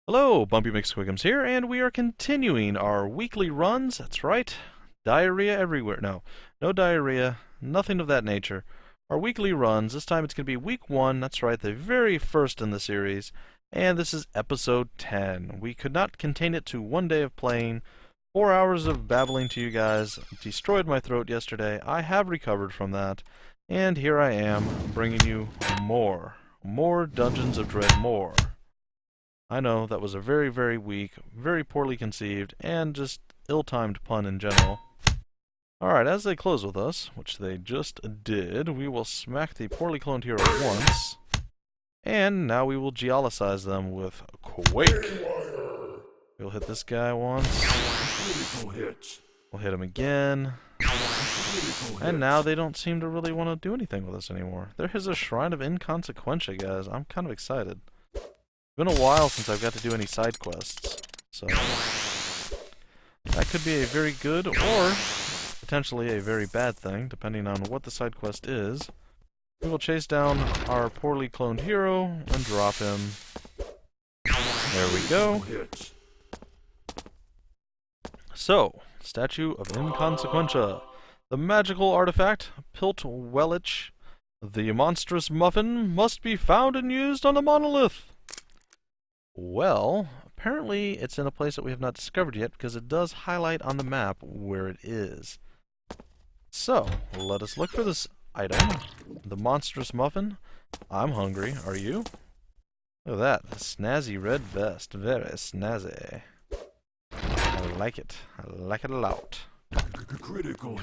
Hello, Bumpy McSquigums here, and we are continuing our weekly runs. That's right. Diarrhea everywhere. No, no diarrhea, nothing of that nature. Our weekly runs. This time it's going to be week 1. That's right, the very first in the series. And this is episode 10. We could not contain it to one day of playing. 4 hours of babbling to you guys destroyed my throat yesterday. I have recovered from that. And here I am, bringing you more. More Dungeons of Dredmor. I know that was a very, very weak, very poorly conceived, and just ill-timed pun in general. Alright, as they close with us, which they just did, we will smack the poorly cloned hero once, and now we will geolicize them with Quake. We'll hit this guy once. We'll hit him again. And now they don't seem to really want to do anything with us anymore. There is a Shrine of Inconsequentia, guys. I'm kind of excited. It's been a while since I've got to do any side quests, so that could be a very good or potentially a very bad thing, depending on what the side quest is. We will chase down our poorly cloned hero and drop him. There we go. So, Statue of Inconsequentia. The magical artifact, Pilt Wellich, the monstrous muffin, must be found and used on the monolith. Well, apparently it's in a place that we have not discovered yet because it does highlight on the map where it is. So, let us look for this item, the monstrous muffin. I'm hungry. Are you? Look at that, the snazzy red vest. Very snazzy. I like it. I like it a lot. Critical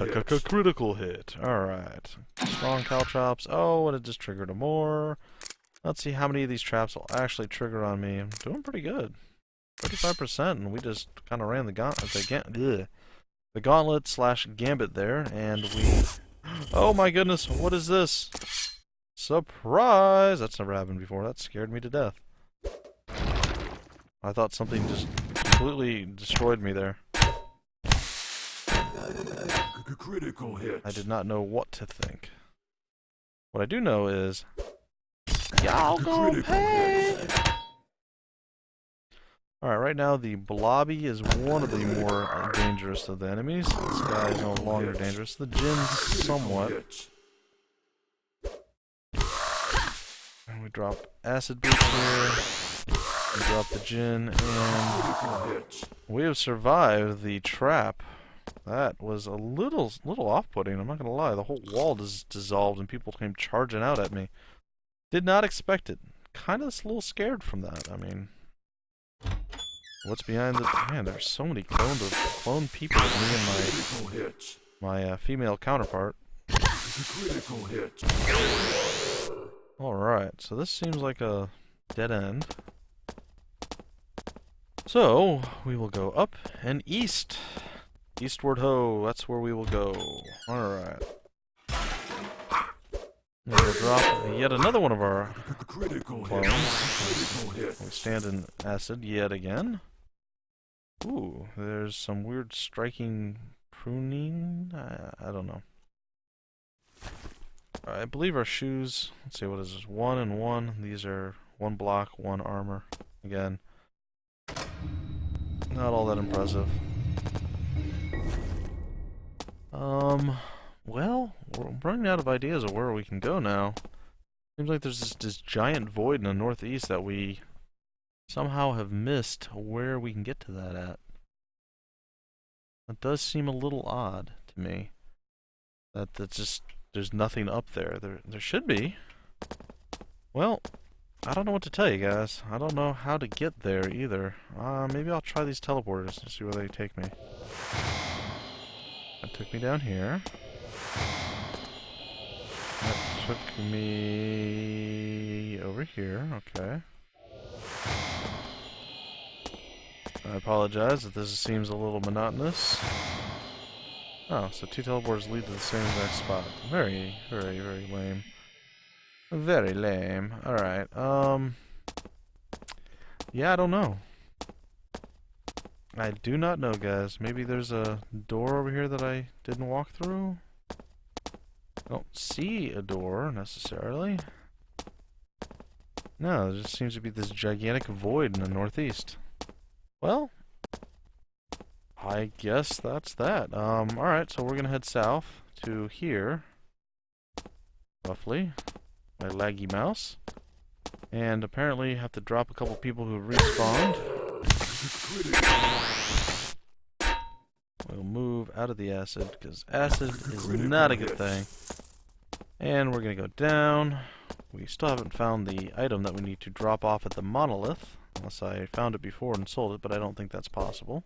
hit. Alright. Strong caltrops. Oh, and it just triggered a more. Let's see how many of these traps will actually trigger on me. I'm doing pretty good. 35%, and we just kind of ran the gauntlet slash gambit there, and we... Oh my goodness, what is this? Surprise! That's never happened before. That scared me to death. I thought something just completely destroyed me there. Critical hit. I did not know what to think. What I do know is... Y'all gonna pay! Alright, right now the Blobby is one of the more dangerous of the enemies. This guy is no longer dangerous. The Djinn somewhat. And we drop Acid Boots here. We drop the Djinn, and we have survived the trap. That was a little off-putting, I'm not gonna lie. The whole wall just dissolved and people came charging out at me. Did not expect it. Kind of a little scared from that. I mean, what's behind the... Man, there's so many cloned people with me and my female counterpart. Alright, so this seems like a dead end. So, we will go up and east. Eastward ho, that's where we will go. Alright. We'll drop yet another one of our clones. We stand in acid yet again. Ooh, there's some weird striking pruning. I don't know. I believe our shoes, let's see, what is this? 1 and 1. These are 1 block, 1 armor. Again, not all that impressive. Well, we're running out of ideas of where we can go now. Seems like there's this giant void in the northeast that we somehow have missed where we can get to that at. That does seem a little odd to me. That's just, there's nothing up there. There should be. Well, I don't know what to tell you guys. I don't know how to get there either. Maybe I'll try these teleporters and see where they take me. That took me down here. That took me over here, okay. I apologize if this seems a little monotonous. Oh, so 2 teleporters lead to the same exact spot. Very, very, very lame. Very lame. Alright, yeah, I don't know. I do not know, guys. Maybe there's a door over here that I didn't walk through? I don't see a door, necessarily. No, there just seems to be this gigantic void in the northeast. Well, I guess that's that. Alright, so we're gonna head south to here. Roughly. My laggy mouse. And apparently have to drop a couple people who respawned. We'll move out of the acid, because acid is not a good thing. And we're gonna go down. We still haven't found the item that we need to drop off at the monolith. Unless I found it before and sold it, but I don't think that's possible.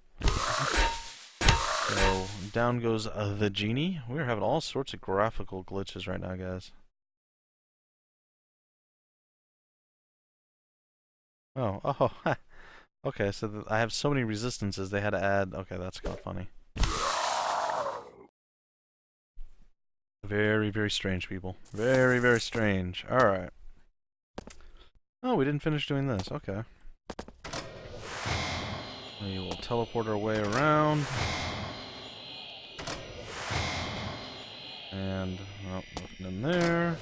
So, down goes the genie. We're having all sorts of graphical glitches right now, guys. Oh, okay, so I have so many resistances they had to add. Okay, that's kind of funny. Very, very strange, people. Very, very strange. Alright. Oh, we didn't finish doing this. Okay. We will teleport our way around. And, well, nothing in there.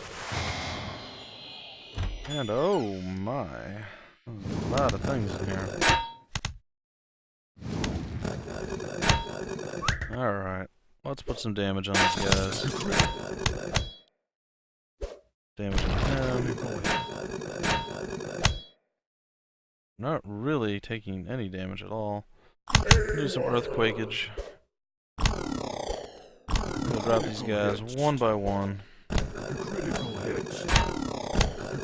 And, oh my. There's a lot of things in here. Alright. Let's put some damage on these guys. Damage on him. Not really taking any damage at all. Do some earthquakeage. We'll drop these guys one by one. Critical hits.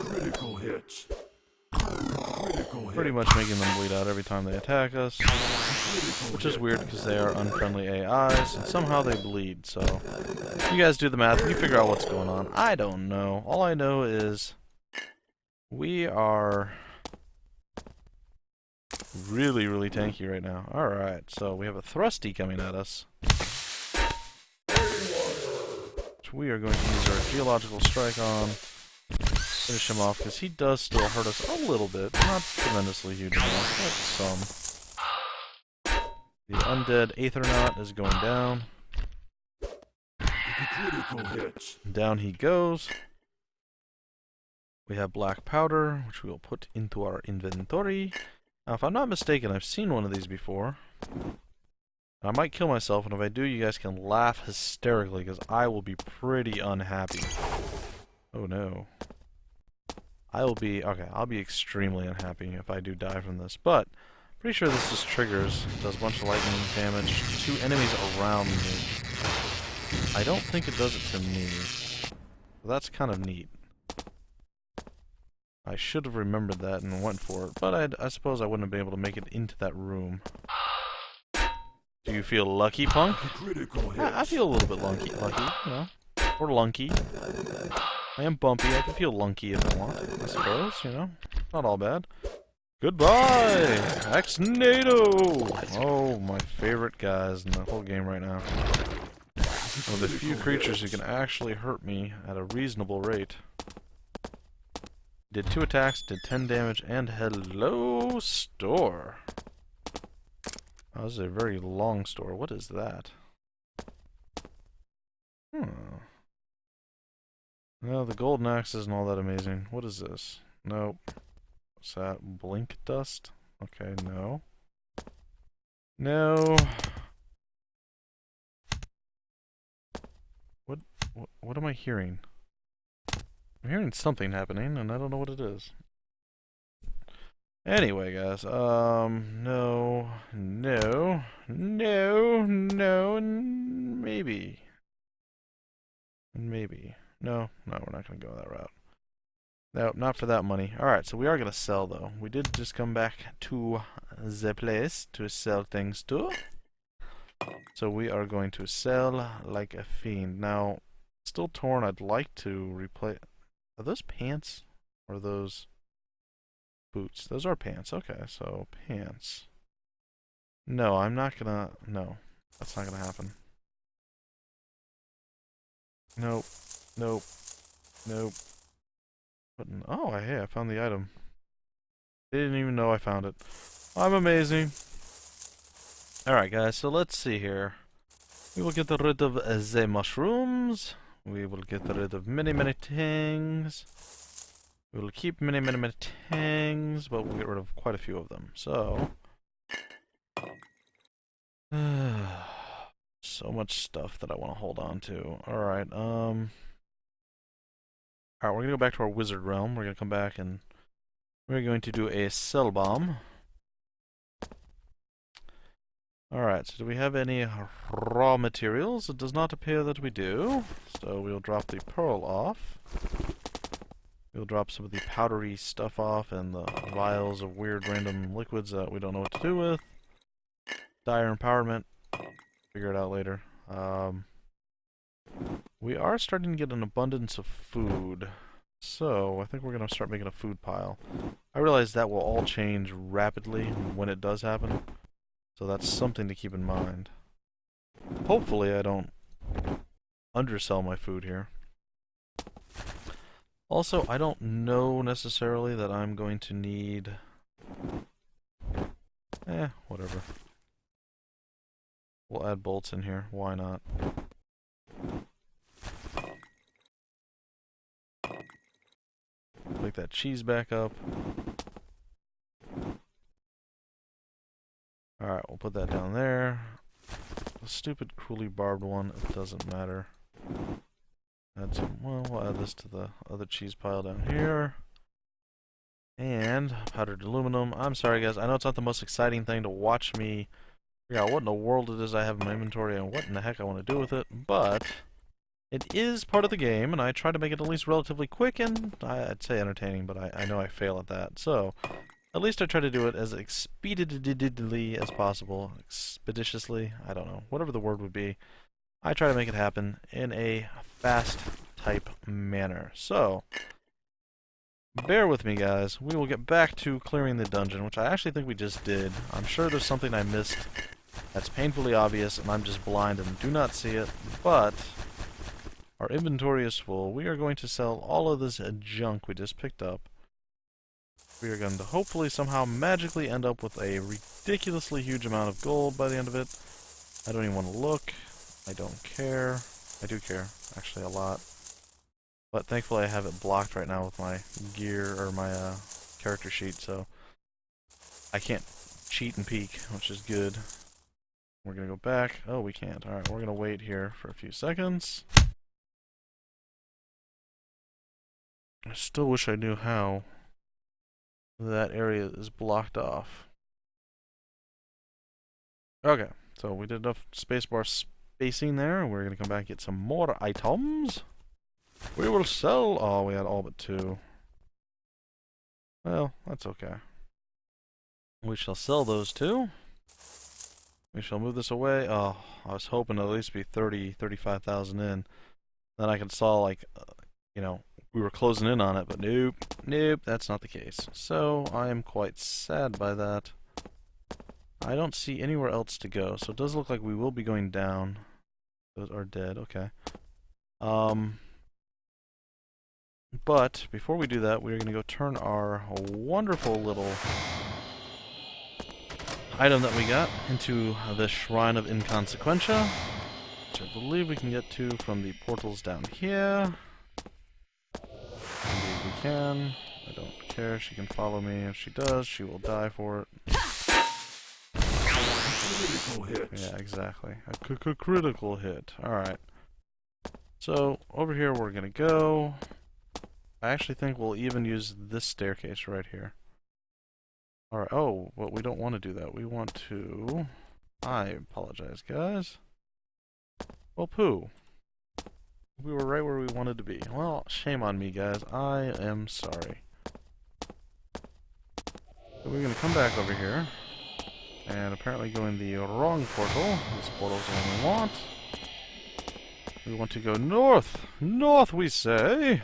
Critical hits. Pretty much making them bleed out every time they attack us. Which is weird because they are unfriendly AIs, and somehow they bleed, so... You guys do the math, you figure out what's going on. I don't know. All I know is... we are... really, really tanky right now. Alright, so we have a thrusty coming at us. Which we are going to use our geological strike on. Finish him off, because he does still hurt us a little bit. Not tremendously huge enough, but some. The undead Aethernaut is going down. Critical hits. Down he goes. We have black powder, which we will put into our inventory. Now, if I'm not mistaken, I've seen one of these before. I might kill myself, and if I do, you guys can laugh hysterically, because I will be pretty unhappy. Oh no. I'll be extremely unhappy if I do die from this, but pretty sure this just triggers, does a bunch of lightning damage to enemies around me. I don't think it does it to me. That's kind of neat. I should have remembered that and went for it, but I suppose I wouldn't have been able to make it into that room. Do you feel lucky, punk? I feel a little bit lucky, you know, or lunky. I am Bumpy, I can feel lunky if I want, I suppose, you know. Not all bad. Goodbye! Ex-Nato! Oh, my favorite guys in the whole game right now. One of the few creatures who can actually hurt me at a reasonable rate. Did 2 attacks, did 10 damage, and hello, store! Oh, this is a very long store. What is that? No, the golden axe isn't all that amazing. What is this? Nope. What's that? Blink dust? Okay, no. No. What am I hearing? I'm hearing something happening, and I don't know what it is. Anyway, guys, no, maybe. No, we're not going to go that route. Nope, not for that money. Alright, so we are going to sell, though. We did just come back to the place to sell things to. So we are going to sell like a fiend. Now, still torn, I'd like to replace... Are those pants? Or are those boots? Those are pants. Okay, so pants. No, I'm not gonna... No, that's not gonna happen. Nope. Nope. Oh, hey, I found the item. Didn't even know I found it. I'm amazing. Alright, guys, so let's see here. We will get rid of the mushrooms. We will get rid of many things. We'll keep many, many, many tangs, but we'll get rid of quite a few of them. So, so much stuff that I want to hold on to. Alright, alright, we're gonna go back to our wizard realm. We're gonna come back and we're going to do a cell bomb. Alright, so do we have any raw materials? It does not appear that we do. So we'll drop the pearl off. We'll drop some of the powdery stuff off and the vials of weird random liquids that we don't know what to do with. Dire empowerment. Figure it out later. We are starting to get an abundance of food. So I think we're going to start making a food pile. I realize that will all change rapidly when it does happen. So that's something to keep in mind. Hopefully I don't undersell my food here. Also, I don't know necessarily that I'm going to need... whatever. We'll add bolts in here. Why not? Pick that cheese back up. Alright, we'll put that down there. The stupid cruelly barbed one, it doesn't matter. Add some, well, we'll add this to the other cheese pile down here. And powdered aluminum. I'm sorry guys, I know it's not the most exciting thing to watch me figure out what in the world it is I have in my inventory and what in the heck I want to do with it, but it is part of the game, and I try to make it at least relatively quick and I'd say entertaining, but I know I fail at that. So, at least I try to do it as expeditiously as possible. Expeditiously? I don't know. Whatever the word would be. I try to make it happen in a fast type manner. So, bear with me guys. We will get back to clearing the dungeon, which I actually think we just did. I'm sure there's something I missed that's painfully obvious and I'm just blind and do not see it, but our inventory is full. We are going to sell all of this junk we just picked up. We are going to hopefully somehow magically end up with a ridiculously huge amount of gold by the end of it. I don't even want to look. I don't care. I do care, actually, a lot. But thankfully I have it blocked right now with my gear, or my character sheet, so I can't cheat and peek, which is good. We're going to go back. Oh, we can't. Alright, we're going to wait here for a few seconds. I still wish I knew how that area is blocked off. Okay, so we did enough spacebar spacing there. We're going to come back and get some more items. We will sell... Oh, we had all but 2. Well, that's okay. We shall sell those 2. We shall move this away. Oh, I was hoping to at least be 35,000 in. Then I could saw, like, you know, we were closing in on it, but nope, nope, that's not the case. So, I am quite sad by that. I don't see anywhere else to go, so it does look like we will be going down. Those are dead, okay. But, before we do that, we're going to go turn our wonderful little item that we got into the Shrine of Inconsequentia, which I believe we can get to from the portals down here. Indeed we can. I don't care. She can follow me. If she does, she will die for it. Critical hit. Yeah, exactly. A critical hit. Alright. So, over here we're gonna go. I actually think we'll even use this staircase right here. Alright, oh, well, we don't want to do that. We want to... I apologize, guys. Well, poo. We were right where we wanted to be. Well, shame on me, guys. I am sorry. So we're going to come back over here. And apparently go in the wrong portal. This portal's the one we want. We want to go north. North, we say.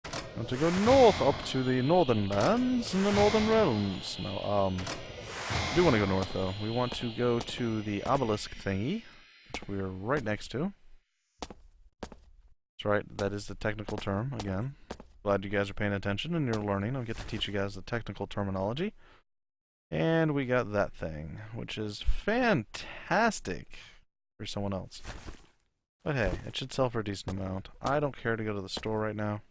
We want to go north up to the northern lands and the northern realms. No, we do want to go north, though. We want to go to the obelisk thingy, which we are right next to. That's right, that is the technical term, again. Glad you guys are paying attention and you're learning. I'll get to teach you guys the technical terminology. And we got that thing, which is fantastic for someone else. But hey, it should sell for a decent amount. I don't care to go to the store right now.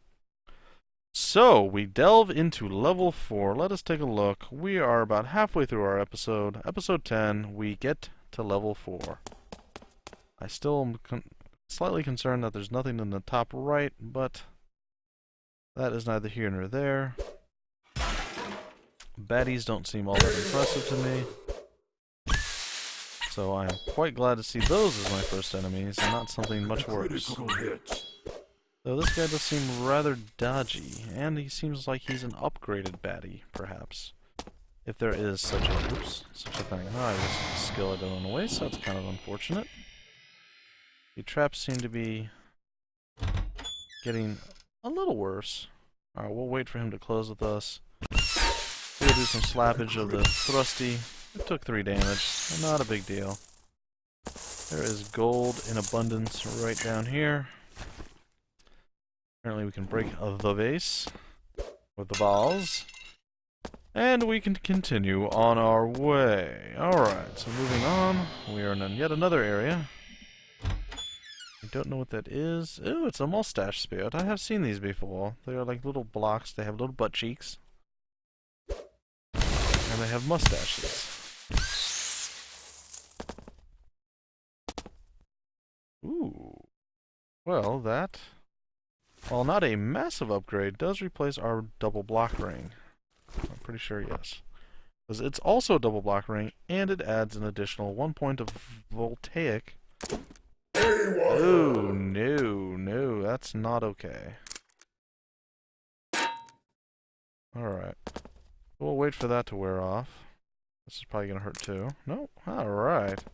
So, we delve into level 4. Let us take a look. We are about halfway through our episode. Episode 10, we get to level 4. I still am slightly concerned that there's nothing in the top right, but that is neither here nor there. Baddies don't seem all that impressive to me. So I am quite glad to see those as my first enemies, and not something much worse. Though this guy does seem rather dodgy, and he seems like he's an upgraded baddie, perhaps. If there is such a thing. Ah, I just skill I don't want to waste, so that's kind of unfortunate. The traps seem to be getting a little worse. Alright, we'll wait for him to close with us. We'll do some slappage of the thrusty. It took 3 damage. Not a big deal. There is gold in abundance right down here. Apparently we can break the vase with the balls. And we can continue on our way. Alright, so moving on. We are in yet another area. I don't know what that is. Ooh, it's a mustache spirit. I have seen these before. They are like little blocks. They have little butt cheeks. And they have mustaches. Ooh. Well, that, while not a massive upgrade, does replace our double block ring. I'm pretty sure yes. Because it's also a double block ring, and it adds an additional 1 point of voltaic. Oh, no, that's not okay. Alright. We'll wait for that to wear off. This is probably going to hurt too. No? Alright.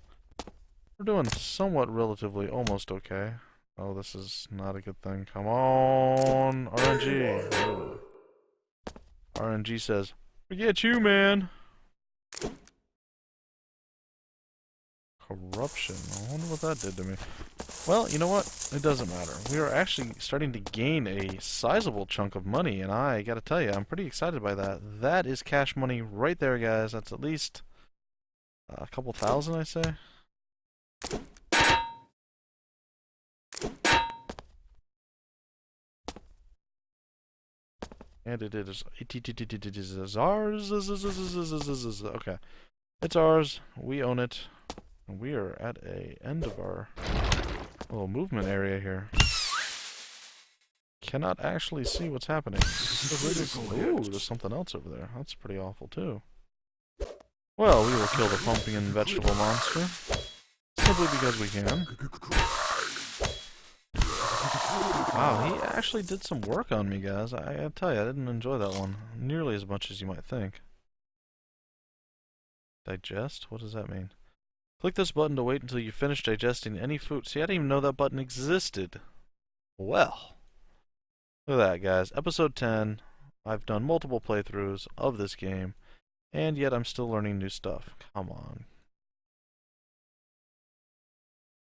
We're doing somewhat relatively almost okay. Oh, this is not a good thing. Come on! RNG! Oh. RNG says, forget you, man! Corruption. I wonder what that did to me. Well, you know what? It doesn't matter. We are actually starting to gain a sizable chunk of money, and I gotta tell you, I'm pretty excited by that. That is cash money right there, guys. That's at least a couple thousand, I say. And it is ours. Okay. It's ours. We own it. And we are at a end of our little movement area here. Cannot actually see what's happening. Ooh, there's something else over there. That's pretty awful too. Well, we will kill the pumpkin vegetable monster. Simply because we can. Wow, he actually did some work on me, guys. I gotta tell you, I didn't enjoy that one nearly as much as you might think. Digest? What does that mean? Click this button to wait until you finish digesting any food. See, I didn't even know that button existed. Well, look at that, guys. Episode 10. I've done multiple playthroughs of this game, and yet I'm still learning new stuff. Come on.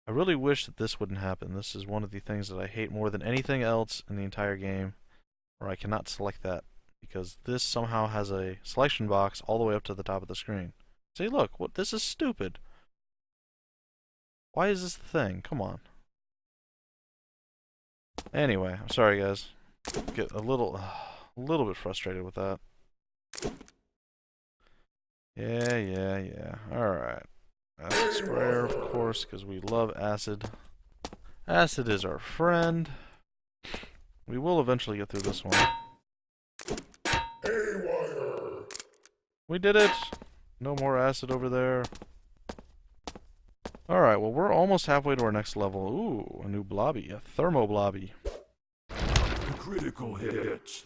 I really wish that this wouldn't happen. This is one of the things that I hate more than anything else in the entire game, where I cannot select that, because this somehow has a selection box all the way up to the top of the screen. See, look, what? This is stupid. Why is this the thing? Come on. Anyway, I'm sorry, guys. Get a little bit frustrated with that. Yeah. Alright. Acid sprayer, of course, because we love acid. Acid is our friend. We will eventually get through this one. We did it! No more acid over there. Alright, well, we're almost halfway to our next level. Ooh, a new blobby. A thermo blobby. Critical hit.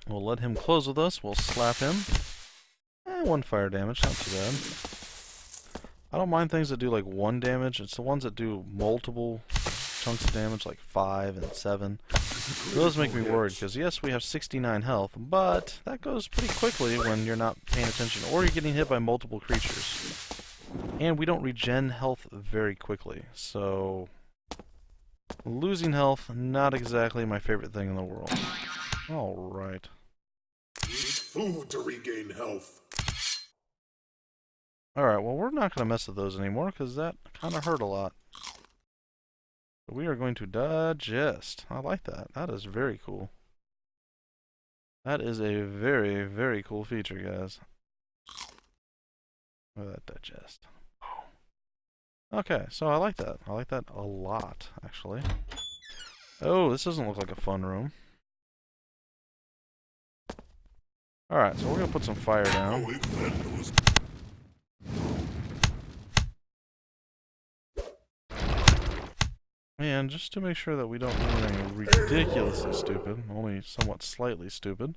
We'll let him close with us. We'll slap him. 1 fire damage, not too bad. I don't mind things that do like 1 damage. It's the ones that do multiple chunks of damage, like 5 and 7. Those make me worried, because yes, we have 69 health, but that goes pretty quickly when you're not paying attention, or you're getting hit by multiple creatures. And we don't regen health very quickly, so losing health, not exactly my favorite thing in the world. Alright. Need food to regain health. Alright, well, we're not going to mess with those anymore, because that kind of hurt a lot. We are going to digest. I like that. That is very cool. That is a very, very cool feature, guys. Look at that digest. Okay, so I like that. I like that a lot, actually. Oh, this doesn't look like a fun room. Alright, so we're gonna put some fire down. And just to make sure that we don't do anything ridiculously stupid, only somewhat slightly stupid,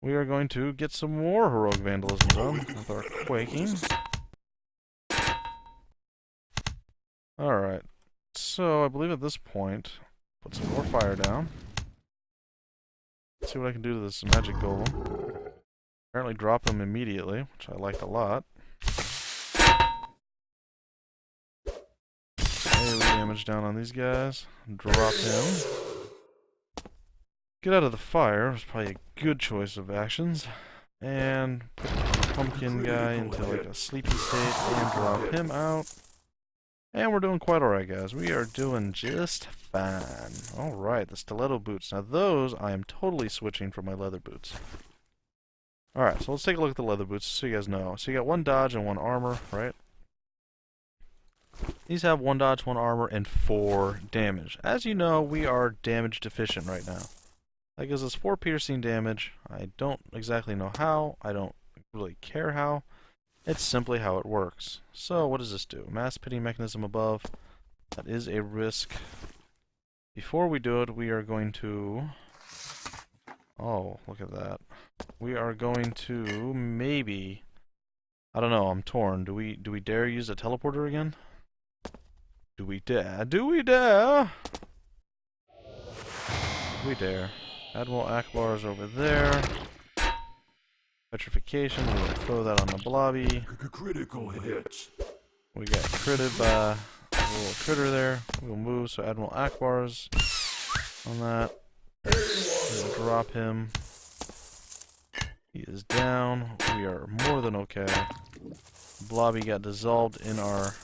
we are going to get some more heroic vandalism done with our quaking. Alright, so I believe at this point, put some more fire down. See what I can do to this magic golem. Apparently drop him immediately, which I liked a lot. AoE damage down on these guys. Drop him. Get out of the fire was probably a good choice of actions. And put the pumpkin guy into like a sleepy state and drop him out. And we're doing quite alright, guys. We are doing just fine. Alright, the stiletto boots. Now those, I am totally switching from my leather boots. Alright, so let's take a look at the leather boots so you guys know. So you got 1 dodge and 1 armor, right? These have 1 dodge, 1 armor, and 4 damage. As you know, we are damage deficient right now. That gives us 4 piercing damage. I don't exactly know how. I don't really care how. It's simply how it works. So what does this do? Mass pitting mechanism above. That is a risk. Before we do it, we are going to... Oh, look at that. We are going to maybe... I don't know, I'm torn. Do we dare use a teleporter again? Do we dare? Do we dare? We dare. Admiral Akbar's over there. Petrification, we will throw that on the blobby. Critical hits. We got critted by a little critter there. We'll move, so Admiral Akbar's on that. We'll drop him. He is down. We are more than okay. Blobby got dissolved in our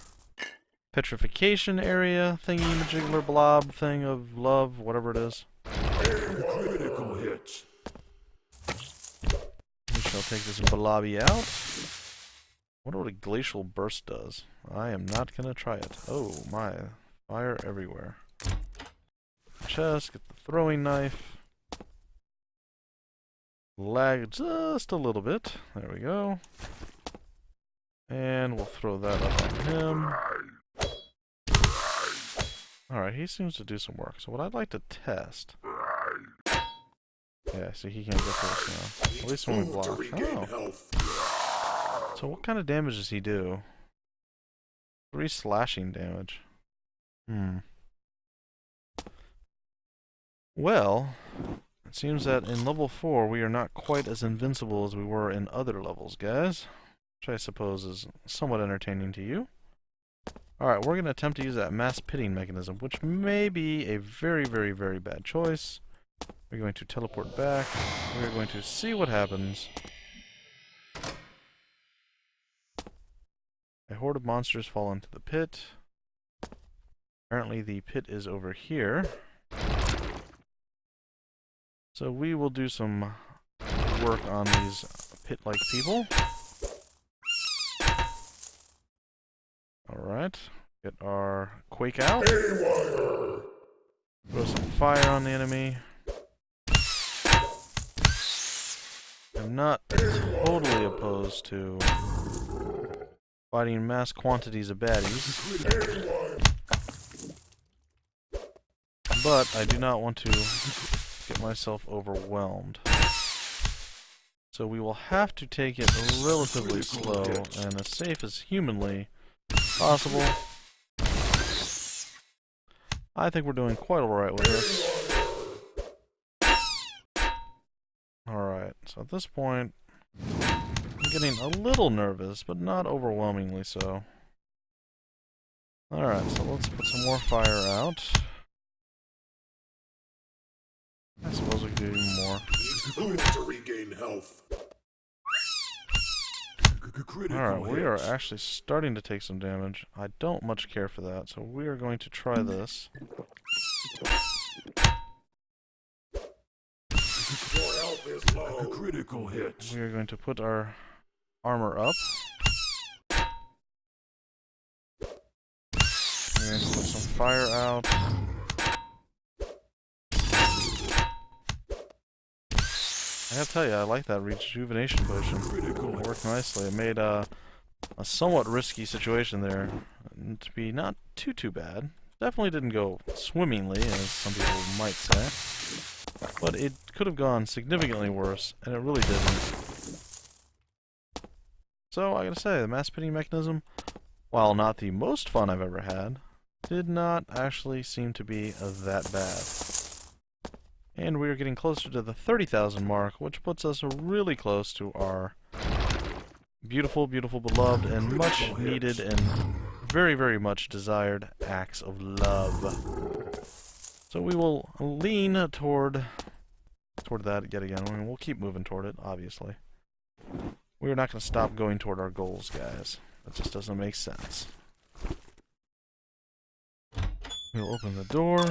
petrification area thingy-majiggler blob thing of love, whatever it is. Critical hits. We shall take this blobby out. Wonder what a glacial burst does. I am not gonna try it. Oh my, fire everywhere. Chest, get the throwing knife. Lag just a little bit. There we go. And we'll throw that up on him. Alright, he seems to do some work. So what I'd like to test... Yeah, see, he can't get this now. At least when we block. Oh. So what kind of damage does he do? 3 slashing damage. Well, it seems that in level 4 we are not quite as invincible as we were in other levels, guys. Which I suppose is somewhat entertaining to you. Alright, we're going to attempt to use that mass pitting mechanism, which may be a very, very, very bad choice. We're going to teleport back. We're going to see what happens. A horde of monsters fall into the pit. Apparently the pit is over here. So we will do some work on these pit-like people. Alright. Get our quake out. Throw some fire on the enemy. I'm not totally opposed to fighting mass quantities of baddies. But I do not want to get myself overwhelmed. So we will have to take it relatively slow and as safe as humanly possible. I think we're doing quite alright with this. Alright, so at this point, I'm getting a little nervous, but not overwhelmingly so. Alright, so let's put some more fire out. I suppose we could do even more. Food to regain health. Alright, we are actually starting to take some damage. I don't much care for that, so we are going to try this. Your health is low. Critical hits. We are going to put our armor up. We're going to put some fire out. I gotta tell you, I like that rejuvenation potion. It worked nicely. It made a somewhat risky situation there to be not too bad. Definitely didn't go swimmingly, as some people might say. But it could have gone significantly worse, and it really didn't. So, I gotta say, the mass pitting mechanism, while not the most fun I've ever had, did not actually seem to be that bad. And we are getting closer to the 30,000 mark, which puts us really close to our beautiful, beautiful, beloved, and much needed and very, very much desired acts of love. So we will lean toward that yet again. I mean, we'll keep moving toward it, obviously. We're not going to stop going toward our goals, guys. That just doesn't make sense. We'll open the door.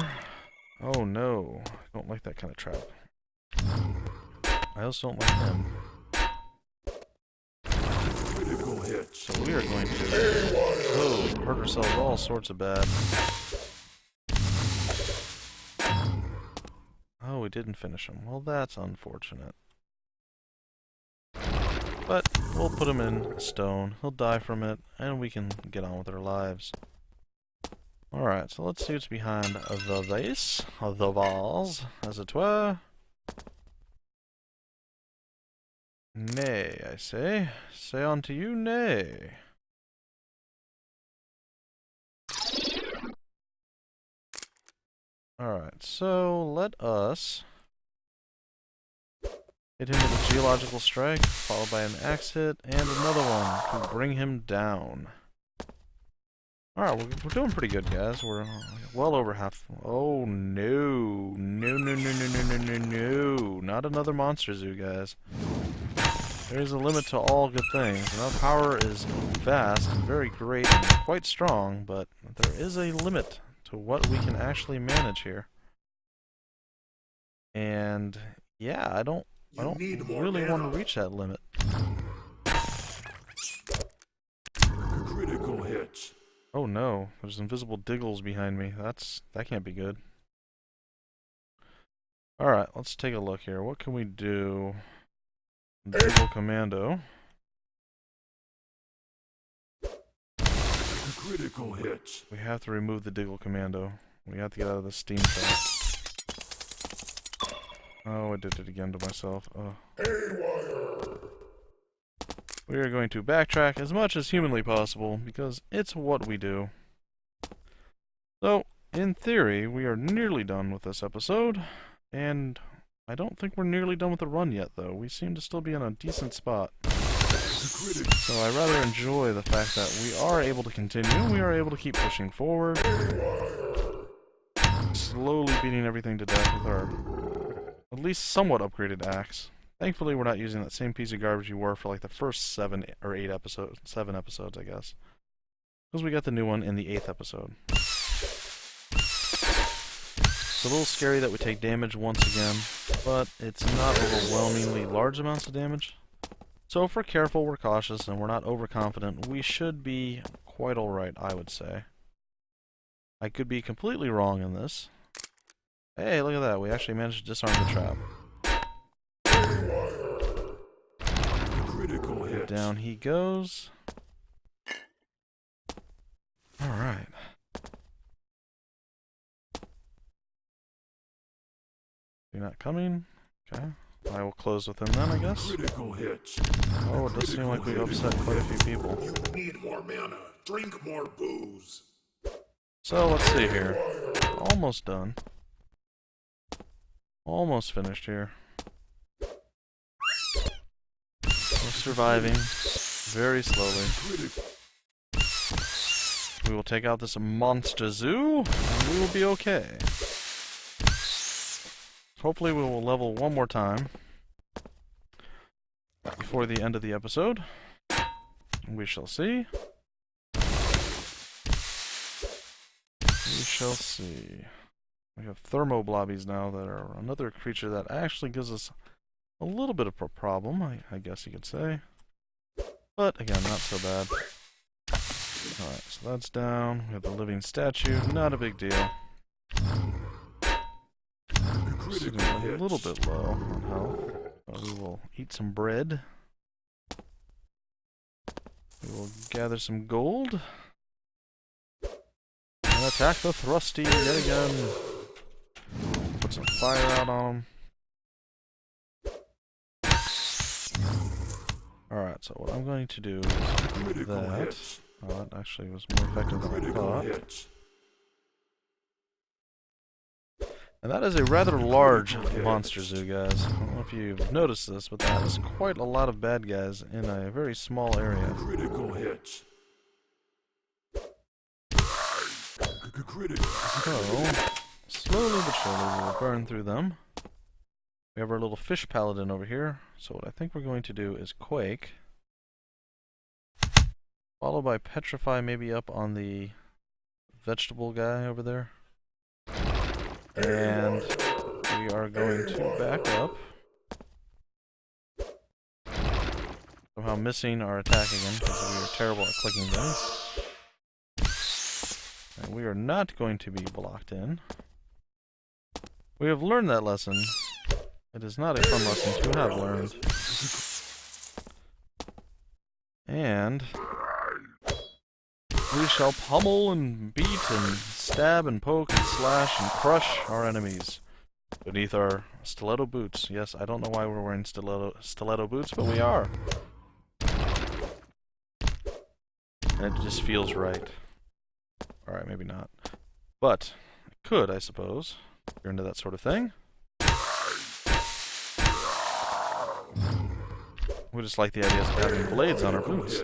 Oh no, I don't like that kind of trap. I also don't like him. Critical hits. So we are going to hurt ourselves all sorts of bad. Oh, we didn't finish him. Well, that's unfortunate. But we'll put him in a stone. He'll die from it, and we can get on with our lives. Alright, so let's see what's behind the vase, the vase, as it were. Nay, I say. Say unto you, nay. Alright, so let us hit him with a geological strike, followed by an axe hit, and another one to bring him down. Alright, we're doing pretty good, guys. We're well over half. Oh, no. No, no, no, no, no, no, no, no. Not another monster zoo, guys. There is a limit to all good things. And our power is vast and very great and quite strong, but there is a limit to what we can actually manage here. And, yeah, I don't really want to reach that limit. Critical hits. Oh no, there's invisible diggles behind me. That can't be good. Alright, let's take a look here. What can we do? Diggle commando. Critical hits. We have to remove the diggle commando. We have to get out of the steam trap. Oh, I did it again to myself. Oh. We are going to backtrack as much as humanly possible, because it's what we do. So, in theory, we are nearly done with this episode, and I don't think we're nearly done with the run yet, though. We seem to still be in a decent spot. So I rather enjoy the fact that we are able to continue, we are able to keep pushing forward, slowly beating everything to death with our at least somewhat upgraded axe. Thankfully, we're not using that same piece of garbage you were for like the first 7 or 8 episodes, 7 episodes, I guess. Because we got the new one in the 8th episode. It's a little scary that we take damage once again, but it's not overwhelmingly large amounts of damage. So if we're careful, we're cautious, and we're not overconfident, we should be quite alright, I would say. I could be completely wrong in this. Hey, look at that, we actually managed to disarm the trap. Down he goes. Alright. You're not coming? Okay. I will close with him then, I guess. Critical hits. Oh, it does seem like we've upset quite a few people. You need more mana. Drink more booze. So, let's see here. Almost done. Almost finished here. We're surviving very slowly. We will take out this monster zoo, and we will be okay. Hopefully we will level one more time before the end of the episode. We shall see. We shall see. We have thermo blobbies now that are another creature that actually gives us a a little bit of a problem, I guess you could say. But, again, not so bad. Alright, so that's down. We have the living statue. Not a big deal. Sitting a little bit low on health. We will eat some bread. We will gather some gold. And attack the thrusty yet again. Put some fire out on them. Alright, so what I'm going to do is do that. Oh, that actually was more effective than I thought. And that is a rather large monster zoo, guys. I don't know if you've noticed this, but that is quite a lot of bad guys in a very small area. Critical hits. So, slowly but surely we will burn through them. We have our little fish paladin over here, so what I think we're going to do is Quake. Followed by Petrify, maybe up on the vegetable guy over there. And we are going to back up. Somehow missing our attack again because we are terrible at clicking things. And we are not going to be blocked in. We have learned that lesson. It is not a fun lesson to have learned. And we shall pummel and beat and stab and poke and slash and crush our enemies beneath our stiletto boots. Yes, I don't know why we're wearing stiletto boots, but we are. And it just feels right. Alright, maybe not. But, it could, I suppose. If you're into that sort of thing. We just like the idea of having blades on our boots.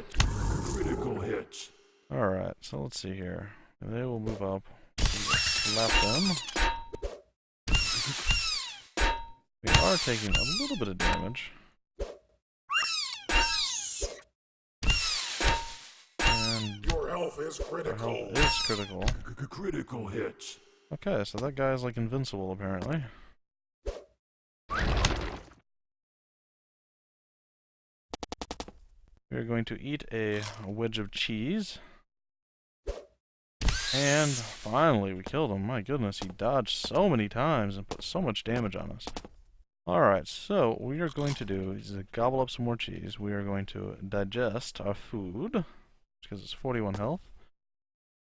Critical hits. Alright, so let's see here. They will move up. Slap them. We are taking a little bit of damage. And Your health is our critical. health is critical. Critical hits. Okay, so that guy is like invincible apparently. We're going to eat a wedge of cheese. And finally we killed him. My goodness, he dodged so many times and put so much damage on us. Alright, so what we are going to do is gobble up some more cheese. We are going to digest our food, because it's 41 health.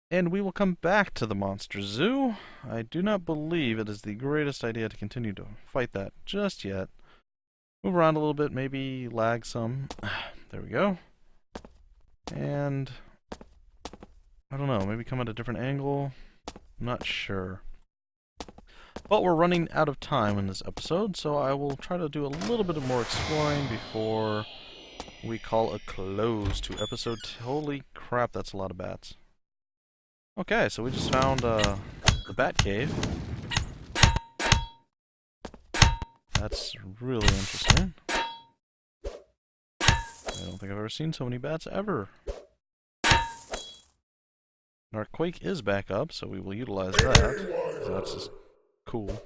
And we will come back to the monster zoo. I do not believe it is the greatest idea to continue to fight that just yet. Move around a little bit, maybe lag some. There we go. And I don't know, maybe come at a different angle. I'm not sure. But we're running out of time in this episode, so I will try to do a little bit of more exploring before we call a close to episode. Holy crap, that's a lot of bats. Okay, so we just found the bat cave. That's really interesting. I don't think I've ever seen so many bats ever. And our quake is back up, so we will utilize that. So that's just cool.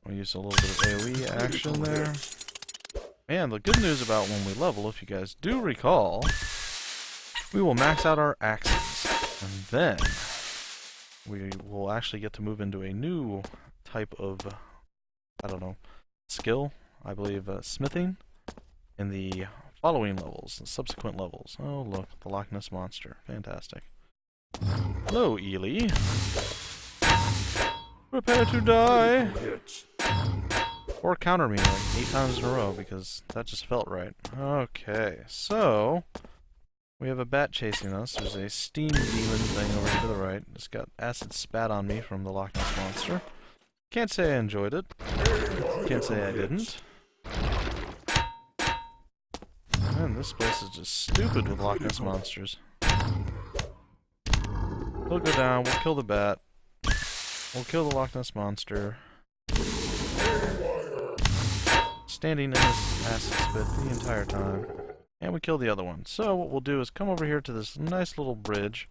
We'll use a little bit of AoE action there. And the good news about when we level, if you guys do recall, we will max out our axes. And then we will actually get to move into a new type of, I don't know, skill. I believe smithing in the following levels, the subsequent levels. Oh look, the Loch Ness Monster. Fantastic. Hello, Ely. Prepare to die! Or counter me like 8 times in a row, because that just felt right. Okay, so we have a bat chasing us. There's a steam demon thing over to the right. It's got acid spat on me from the Loch Ness Monster. Can't say I enjoyed it. Can't say I didn't. Man, this place is just stupid with Loch Ness Monsters. We'll go down, we'll kill the bat. We'll kill the Loch Ness Monster. Standing in this acid spit the entire time. And we kill the other one. So what we'll do is come over here to this nice little bridge,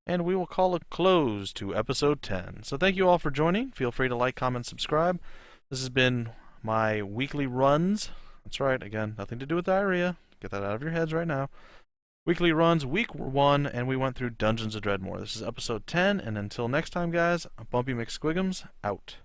and we will call it close to episode 10. So thank you all for joining. Feel free to like, comment, subscribe. This has been my weekly runs. That's right, again, nothing to do with diarrhea. Get that out of your heads right now. Weekly runs, week 1, and we went through Dungeons of Dredmor. This is episode 10, and until next time, guys, Bumpy McSquigums, out.